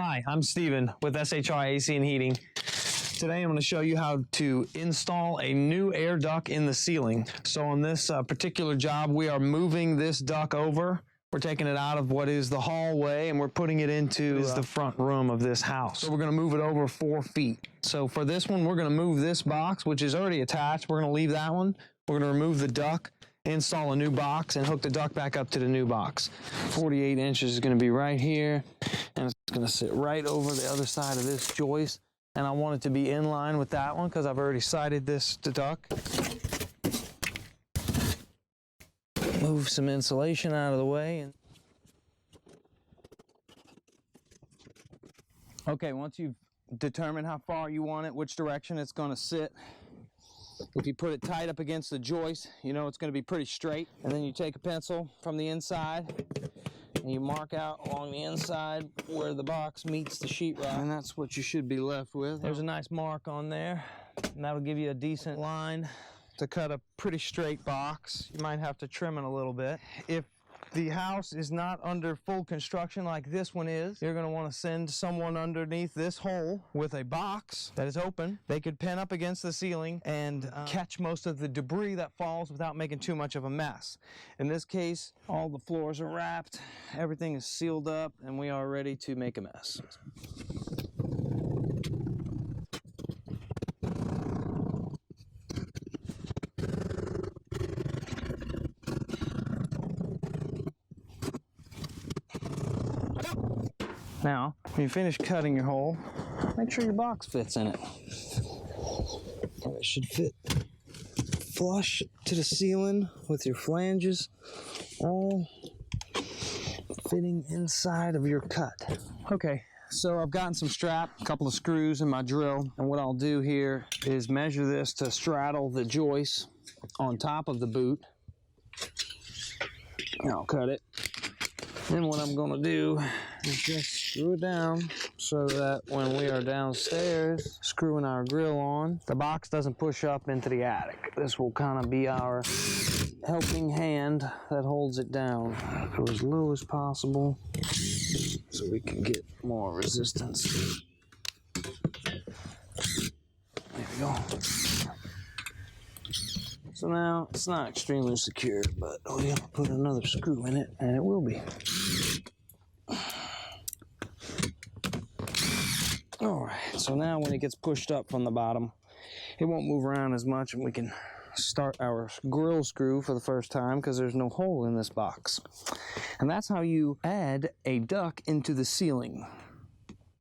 Hi, I'm Steven with SHR A and Heating. Today I'm going to show you how to install a new air duct in the ceiling. So on this particular job, we are moving this duct over. We're taking it out of what is the hallway and we're putting it into the front room of this house. So we're going to move it over 4 feet. So for this one, we're going to move this box, which is already attached. We're going to leave that one. We're going to remove the duct, install a new box, and hook the duct back up to the new box. 48 inches is going to be right here, and it's going to sit right over the other side of this joist. And I want it to be in line with that one because I've already sighted this duct. Move some insulation out of the way. Okay, once you've determined how far you want it, which direction it's going to sit, if you put it tight up against the joist, you know it's going to be pretty straight. And then you take a pencil from the inside and you mark out along the inside where the box meets the sheetrock, and that's what you should be left with. There's a nice mark on there, and that'll give you a decent line to cut a pretty straight box. You might have to trim it a little bit. If the house is not under full construction like this one is, you're going to want to send someone underneath this hole with a box that is open. They could pin up against the ceiling and catch most of the debris that falls without making too much of a mess. In this case, all the floors are wrapped, everything is sealed up, and we are ready to make a mess. Now, when you finish cutting your hole, make sure your box fits in it. It should fit flush to the ceiling with your flanges all fitting inside of your cut. Okay, so I've gotten some strap, a couple of screws, and my drill, and what I'll do here is measure this to straddle the joist on top of the boot. I'll cut it. Then what I'm going to do is just screw it down so that when we are downstairs screwing our grill on, the box doesn't push up into the attic. This will kind of be our helping hand that holds it down for as low as possible so we can get more resistance. There we go. So now it's not extremely secure, but we'll put another screw in it and it will be. Alright, so now when it gets pushed up from the bottom, it won't move around as much, and we can start our grill screw for the first time because there's no hole in this box. And that's how you add a duct into the ceiling.